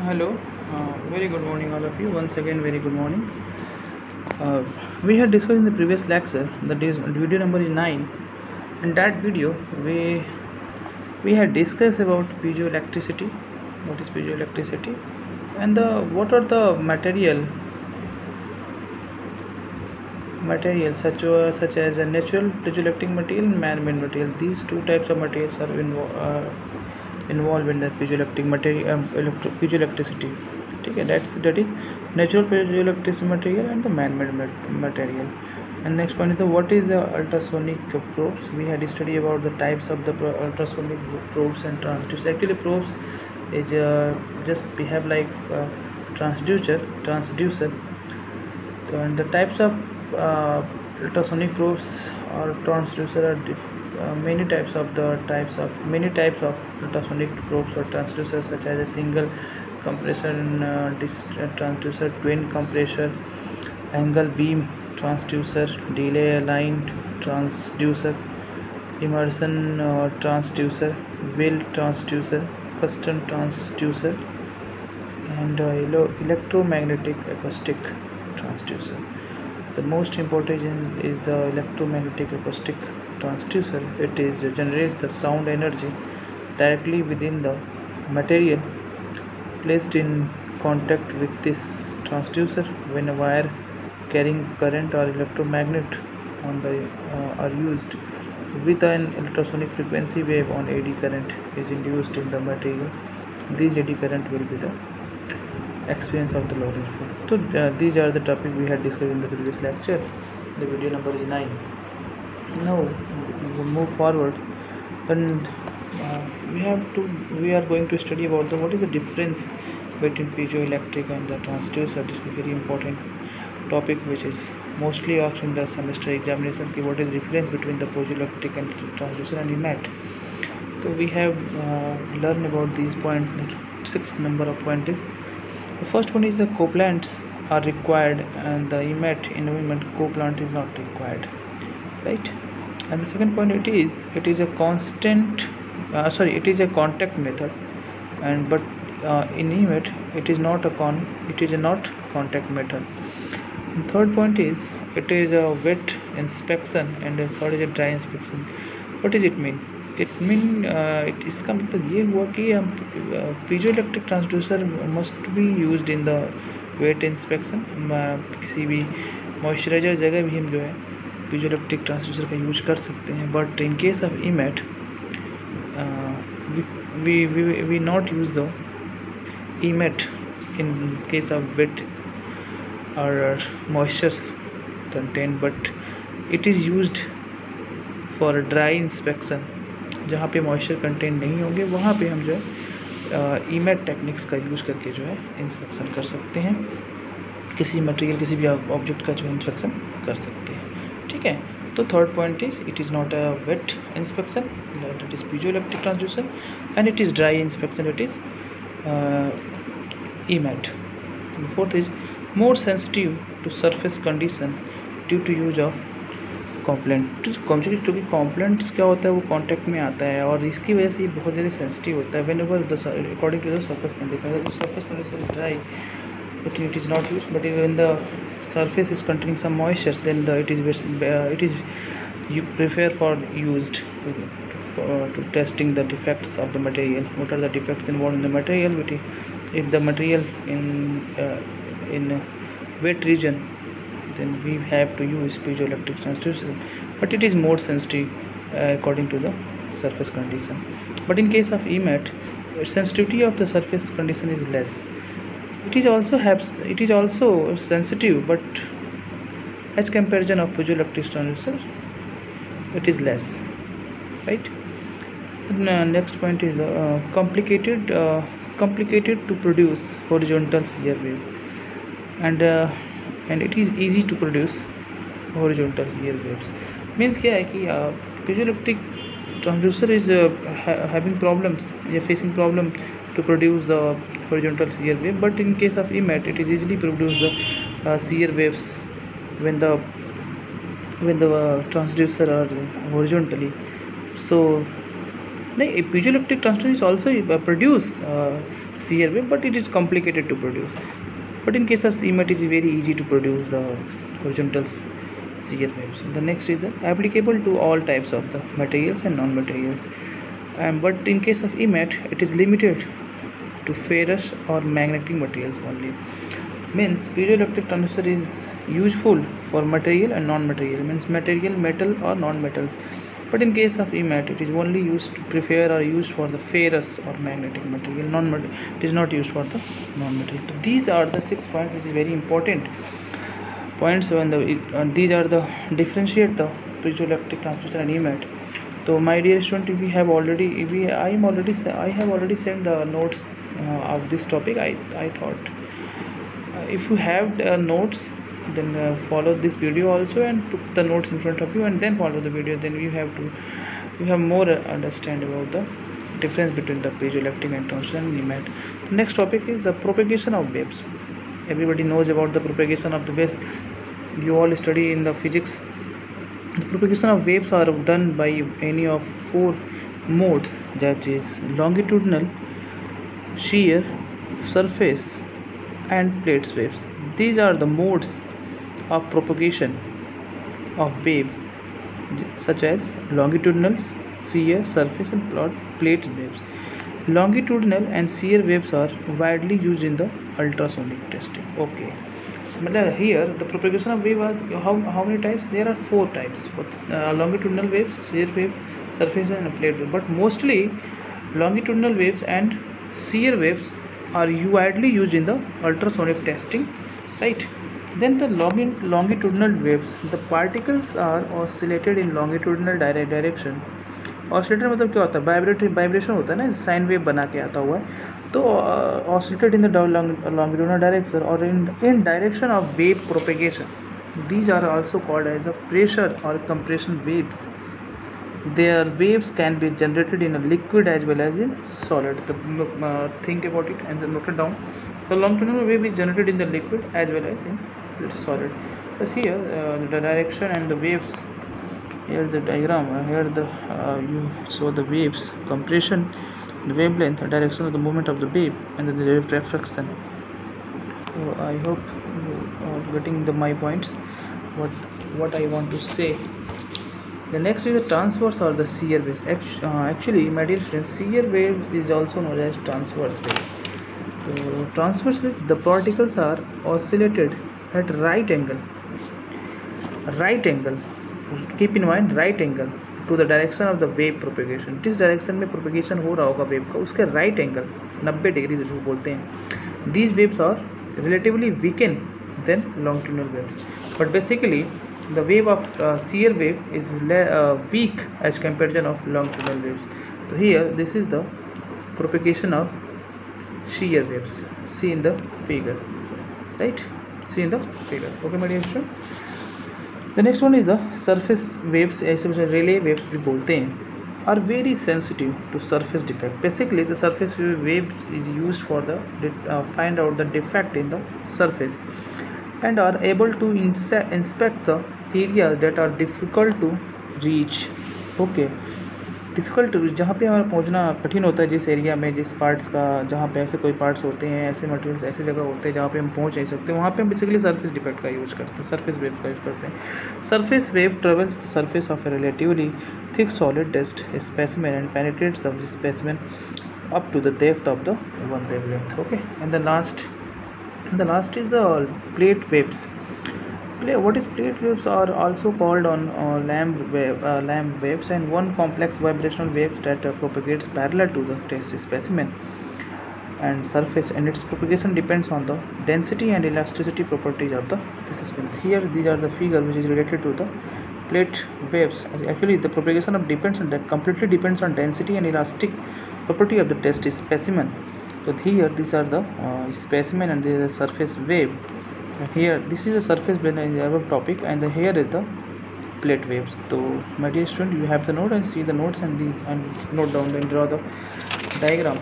Hello, very good morning, all of you. Once again, very good morning. Uh, we had discussed in the previous lecture, that is video number 9. In that video, we had discussed about piezoelectricity, what is piezoelectricity, and what are the materials such as a natural piezoelectric material and man-made material. These two types of materials are involved in the piezoelectric material piezoelectricity. Okay, that is natural piezoelectric material and the man-made material. And next one is the what is the ultrasonic probes. We had studied about the types of the ultrasonic probes and transducers. Actually, probes is just behave like transducer, and the types of ultrasonic probes or transducer are many types of ultrasonic probes or transducers, such as a single compression transducer, twin compression, angle beam transducer, delay aligned transducer, immersion transducer, wheel transducer, custom transducer, and electromagnetic acoustic transducer. The most important is the electromagnetic acoustic transducer. It is generate the sound energy directly within the material placed in contact with this transducer. When a wire carrying current or electromagnet on the are used with an ultrasonic frequency wave on eddy current is induced in the material, this eddy current will be the experience of the Lorentz field. So these are the topic we had discussed in the previous lecture. The video number is 9. Now we move forward, and we are going to study about what is the difference between piezoelectric and the transducer. This is a very important topic which is mostly asked in the semester examination. What is the difference between the piezoelectric and transducer and EMAT? So we have learned about these points. The 6th number of point is the first one is the coplants are required, and the EMAT environment coplant is not required, right? And the second point, it is a constant it is a contact method, and but in EMAT it is not contact method. And third point is it is a wet inspection, and the third is a dry inspection. What does it mean? इसका मतलब ये हुआ कि piezoelectric transducer must be used in the wet inspection. किसी भी moisturiser जगह भी हम जो है पीजोइलेक्ट्रिक ट्रांसड्यूसर का यूज कर सकते हैं. But in case of EMAT we not use the EMAT in case of wet or moisture content, but it is used for a dry inspection. जहाँ पे मॉइस्चर कंटेंट नहीं होंगे वहाँ पे हम जो है EMAT टेक्निक्स का यूज़ करके जो है इंस्पेक्शन कर सकते हैं. किसी मटेरियल किसी भी ऑब्जेक्ट का जो है इंस्पेक्शन कर सकते हैं. ठीक है. तो third point is it is not a wet inspection, it is piezoelectric transducer, and it is dry inspection, it is EMAT. Fourth is more sensitive to surface condition due to use of compliant. क्योंकि compliants क्या होता है, वो contact में आता है, और इसकी वजह से ये बहुत ज़्यादा सेंसिटिव होता है. Whenever according to the surface condition, अगर surface condition is dry it is not used, but when the surface is containing some moisture, then you prefer for used to testing the defects of the material. What are the defects involved in the material? If the material in wet region, then we have to use piezoelectric transducer, but it is more sensitive according to the surface condition. But in case of EMAT, sensitivity of the surface condition is less. It is also sensitive, but as comparison of piezoelectric transducer, it is less, right? Next point is complicated to produce horizontal shear wave, and it is easy to produce horizontal shear waves. Means क्या है कि piezoelectric transducer is having problems, facing problem to produce the horizontal shear wave, but in case of EMAT it is easily produce the shear waves when the transducer are horizontally. So नहीं, piezoelectric transducer is also produce shear wave, but it is complicated to produce. But in case of CMAT, it is very easy to produce the horizontal shear waves. The next is applicable to all types of the materials and non-materials. But in case of EMAT, it is limited to ferrous or magnetic materials only. Means piezoelectric transducer is useful for material and non-material, means material, metal or non-metals. But in case of EMAT, it is only used to prefer or used for the ferrous or magnetic material. It is not used for the non-material. So these are the 6 points which is very important points, and these are the differentiate the piezoelectric transducer and EMAT. So my dear student, I have already sent the notes of this topic. I thought if you have notes, then follow this video also and put the notes in front of you and then follow the video. Then you have more understand about the difference between the piezoelectric and transducer and EMAT. The next topic is the propagation of waves. Everybody knows about the propagation of the waves. You all study in the physics. The propagation of waves are done by any of 4 modes, that is longitudinal, shear, surface and plates waves. These are the modes of propagation of wave, such as longitudinal, shear, surface and plate waves. Longitudinal and shear waves are widely used in the ultrasonic testing. Okay, but here the propagation of wave was how many types? There are 4 types for longitudinal waves, shear wave, surface and plate wave. But mostly longitudinal waves and shear waves are widely used in the ultrasonic testing, right? Then the longitudinal waves, the particles are oscillated in longitudinal direction. Oscillator मतलब क्या होता है? Vibration होता है ना, sine wave बना के आता हुआ है. तो oscillated in the longitudinal direction और in direction of wave propagation. These are also called as a pressure or compression waves. Their waves can be generated in a liquid as well as in solid. Think about it and then note it down. The longitudinal wave is generated in the liquid as well as in solid. So here the direction and the waves. Here the diagram. Here you show the waves, compression, the wavelength, the direction of the movement of the wave, and then the refraction. So I hope you are getting my points. What I want to say. The next is the transverse or the shear wave. Actually, my dear students, shear wave is also known as transverse wave. So transverse wave, the particles are oscillated at right angle. Keep in mind right angle to the direction of the wave propagation. जिस direction में propagation हो रहा होगा wave का, उसके right angle 90 degree जो बोलते हैं. These waves are relatively weaker than longitudinal waves, but basically the wave of shear wave is weak as comparison of longitudinal waves. So here this is the propagation of shear waves. See in the figure, right? See in the figure. Okay, my dear student. The next one is the surface waves. ऐसे relay waves भी बोलते हैं, are very sensitive to surface defect. Basically, the surface waves is used for the find out the defect in the surface and are able to inspect the areas that are difficult to reach. Okay, difficult जहाँ पे हमारा पहुँचना कठिन होता है, जिस area में, जिस पार्ट्स का, जहाँ पे ऐसे कोई पार्ट्स होते हैं, ऐसे मटेरियल्स, ऐसी जगह होते हैं जहाँ पे हम पहुँच नहीं सकते, वहाँ पे हम बेसिकली सरफेस डिफेक्ट का यूज़ करते हैं, सरफेस वेव का यूज़ करते हैं. Surface wave travels the surface of A relatively thick solid dust specimen and penetrates the specimen up to the depth of the one wavelength. Okay, and the last is the plate waves. What is plate waves are also called on lamp waves, and one complex vibrational wave that propagates parallel to the test specimen and surface, and its propagation depends on the density and elasticity properties of the specimen. Here these are the figure which is related to the plate waves. Actually the propagation of completely depends on density and elastic property of the test specimen. So here these are the specimen and this is the surface wave. And here this is a surface wave in the above topic, and here is the plate waves. So my dear student, you have the note and see the notes and note down and draw the diagram.